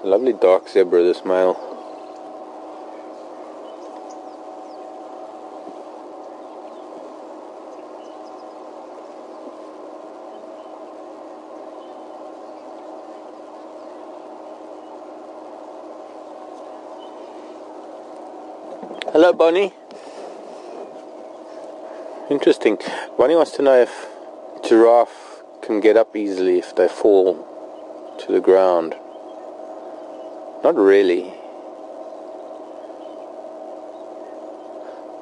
Lovely dark zebra, this male. Hello, Bonnie. Interesting. Bonnie wants to know if giraffe can get up easily if they fall to the ground. Not really.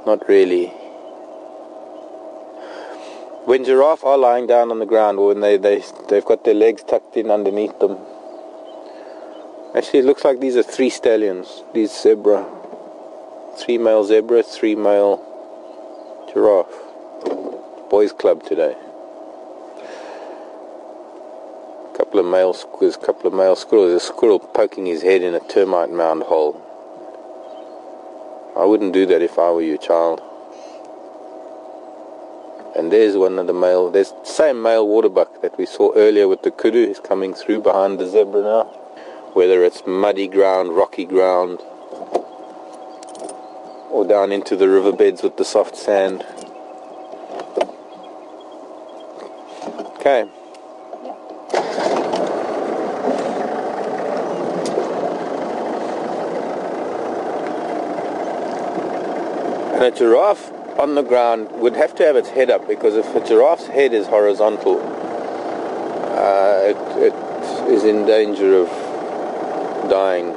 Not really. When giraffe are lying down on the ground, or when they've got their legs tucked in underneath them. Actually, it looks like these are 3 stallions. These zebra. 3 male zebra, 3 male giraffe. Boys club today. Couple of male squirrels, There's a squirrel poking his head in a termite mound hole. I wouldn't do that if I were you, child. And there's one of the male. There's the same male waterbuck that we saw earlier with the kudu. He's coming through behind the zebra now. Whether it's muddy ground, rocky ground, or down into the riverbeds with the soft sand. Okay. And a giraffe on the ground would have to have its head up, because if a giraffe's head is horizontal, it is in danger of dying.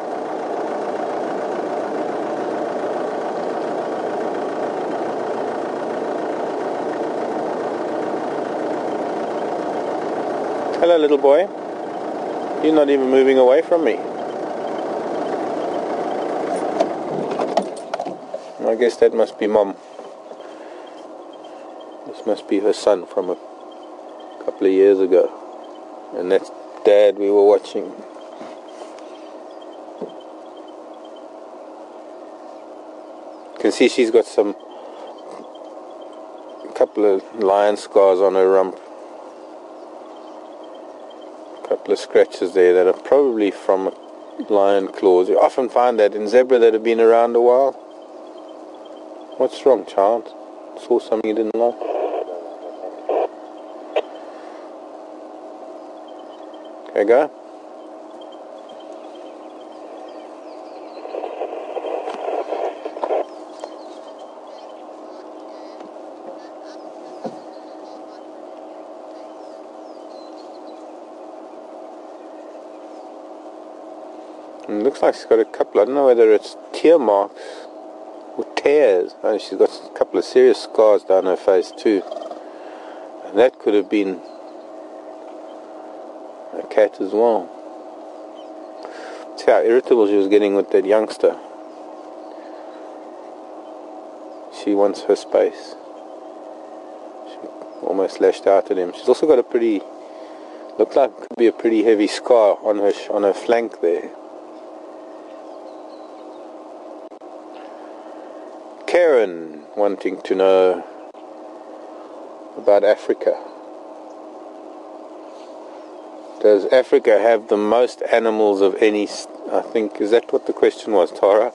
Hello, little boy. You're not even moving away from me. I guess that must be Mom. This must be her son from a couple of years ago. And that's Dad we were watching. You can see she's got a couple of lion scars on her rump. Couple of scratches there that are probably from lion claws. You often find that in zebra that have been around a while. What's wrong, child? Saw something you didn't like? Okay, go. It looks like she's got a couple, I don't know whether it's tear marks or tears. Oh, she's got a couple of serious scars down her face too. And that could have been a cat as well. See how irritable she was getting with that youngster. She wants her space. She almost lashed out at him. She's also got a pretty, looked like could be a pretty heavy scar on her flank there. Karen wanting to know about Africa. Does Africa have the most animals of any, I think, is that what the question was, Tara?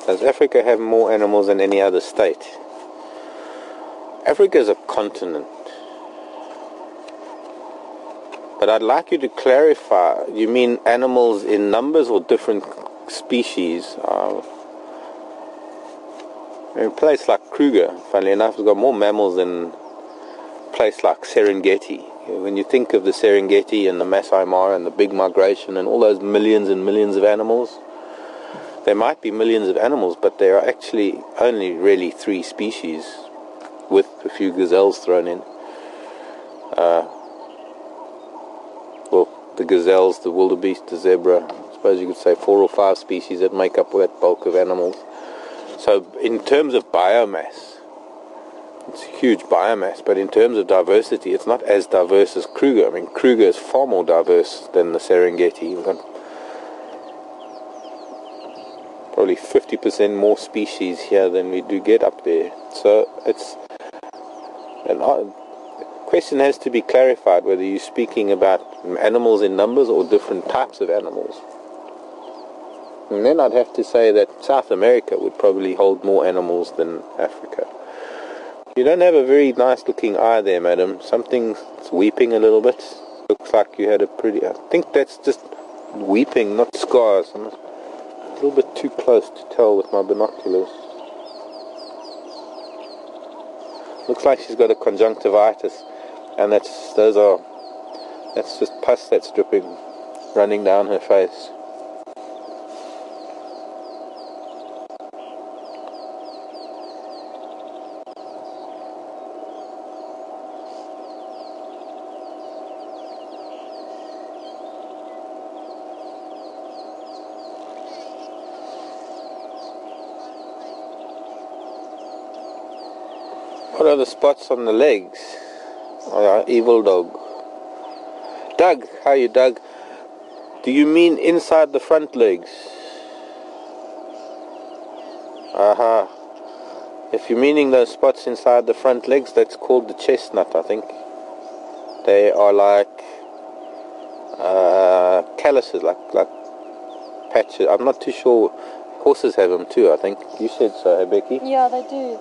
Does Africa have more animals than any other state? Africa is a continent. But I'd like you to clarify, you mean animals in numbers or different species? In a place like Kruger, funnily enough, has got more mammals than a place like Serengeti. When you think of the Serengeti and the Masai Mara and the big migration and all those millions and millions of animals, there might be millions of animals, but there are actually only really 3 species, with a few gazelles thrown in. Well, the gazelles, the wildebeest, the zebra, I suppose you could say 4 or 5 species that make up that bulk of animals. So in terms of biomass, it's a huge biomass, but in terms of diversity, it's not as diverse as Kruger. I mean, Kruger is far more diverse than the Serengeti. We've got probably 50 50% more species here than we do get up there. So it's an question has to be clarified whether you're speaking about animals in numbers or different types of animals. And then I'd have to say that South America would probably hold more animals than Africa. You don't have a very nice looking eye there, madam. Something's weeping a little bit. Looks like you had a pretty... I think that's just weeping, not scars. I'm a little bit too close to tell with my binoculars. Looks like she's got a conjunctivitis. And that's just pus that's dripping, running down her face. What are the spots on the legs? Oh, evil dog. Doug, how are you, Doug? Do you mean inside the front legs? Aha. If you're meaning those spots inside the front legs, that's called the chestnut, I think. They are like calluses, like patches. I'm not too sure. Horses have them too, I think. You said so, hey, Becky? Yeah, they do.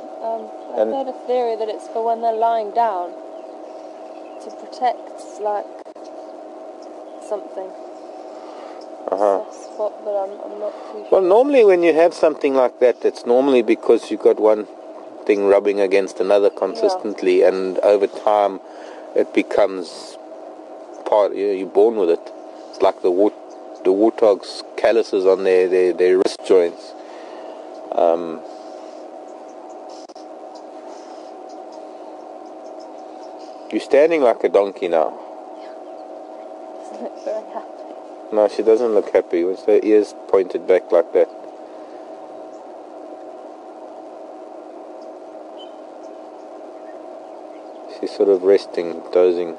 I've heard a theory that it's for when they're lying down to protect, like, something. Soft spot, but I'm not too sure. Well, normally when you have something like that, it's normally because you've got one thing rubbing against another consistently, and over time it becomes part. You're born with it. It's like the warthog's calluses on their wrist joints. You're standing like a donkey now. Doesn't look very happy. No, she doesn't look happy with her ears pointed back like that. She's sort of resting, dozing.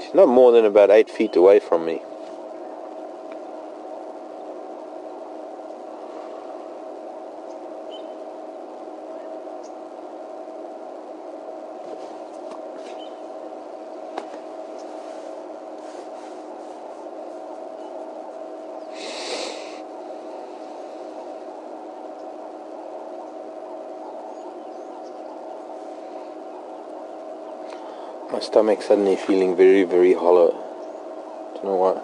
She's not more than about 8 feet away from me. My stomach's suddenly feeling very, very hollow. Don't know why.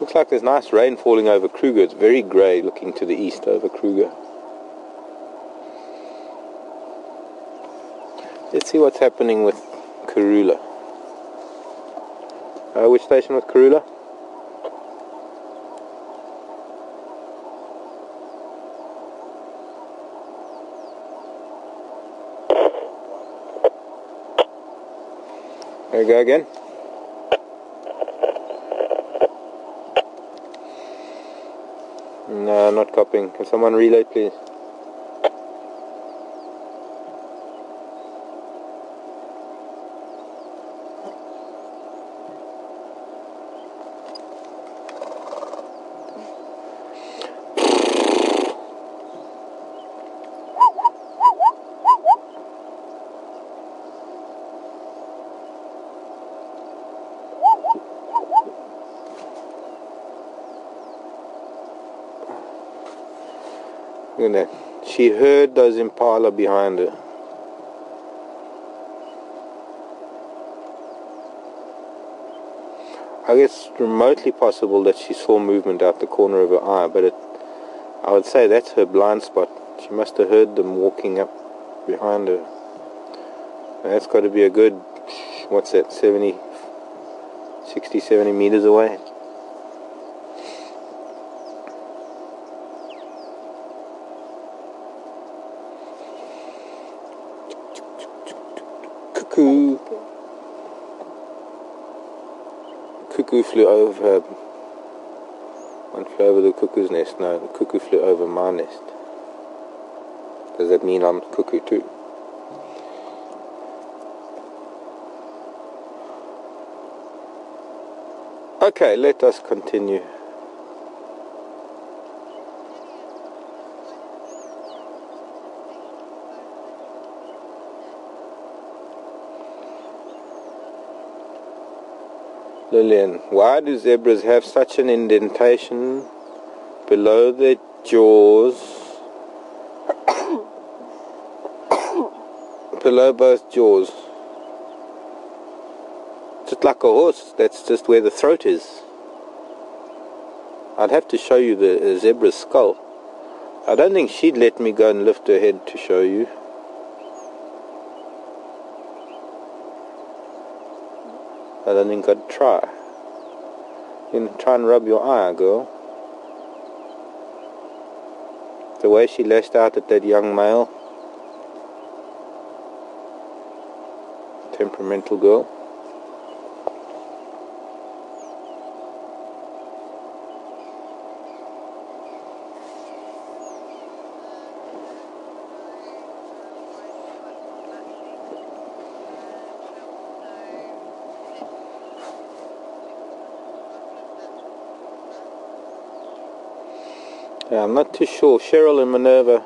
Looks like there's nice rain falling over Kruger. It's very grey looking to the east over Kruger. Let's see what's happening with Karula. Which station was Karula? There we go again. No, not copying. Can someone relay, please? Look at that. She heard those impala behind her. I guess it's remotely possible that she saw movement out the corner of her eye, but I would say that's her blind spot. She must have heard them walking up behind her. And that's got to be a good, what's that, 60, 70 meters away. Cuckoo flew over her. One flew over the cuckoo's nest. No, the cuckoo flew over my nest. Does that mean I'm cuckoo too? Okay, let us continue. Lillian, why do zebras have such an indentation below their jaws, below both jaws? Just like a horse, that's just where the throat is. I'd have to show you the zebra's skull. I don't think she'd let me go and lift her head to show you. I don't think I'd try. You can try and rub your eye, girl. The way she lashed out at that young male. Temperamental girl. Yeah, I'm not too sure. Cheryl and Minerva.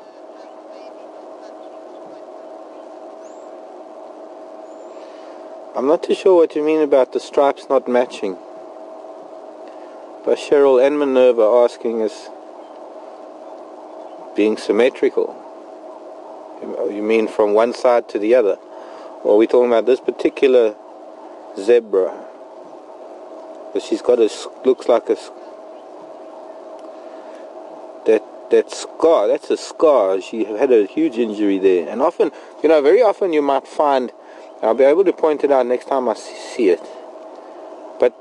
I'm not too sure what you mean about the stripes not matching. But Cheryl and Minerva asking us being symmetrical. You mean from one side to the other? Or are we talking about this particular zebra? But she's got looks like that scar, that's a scar. She had a huge injury there. And often, very often you might find, I'll be able to point it out next time I see it. But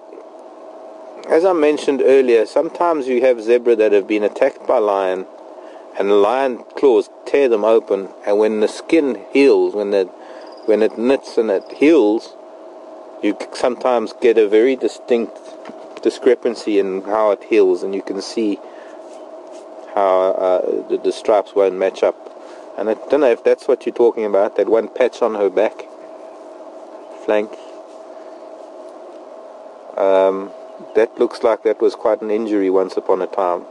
as I mentioned earlier, sometimes you have zebra that have been attacked by lion, and the lion claws tear them open, and when the skin heals, when it knits and it heals, you sometimes get a very distinct discrepancy in how it heals, and you can see how the stripes won't match up. And I don't know if that's what you're talking about, that one patch on her back flank. That looks like that was quite an injury once upon a time.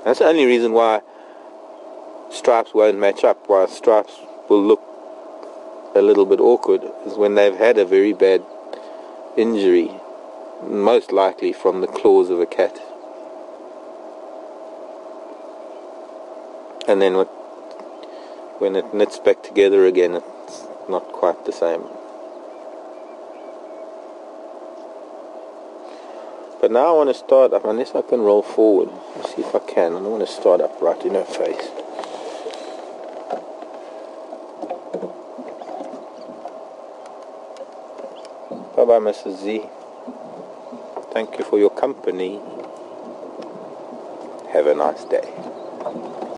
That's the only reason why stripes won't match up, why stripes will look a little bit awkward, is when they've had a very bad injury, most likely from the claws of a cat. And then when it knits back together again, it's not quite the same. But now I want to start up, unless I can roll forward. Let's see if I can. I don't want to start up right in her face. Bye-bye, Mrs. Z. Thank you for your company. Have a nice day.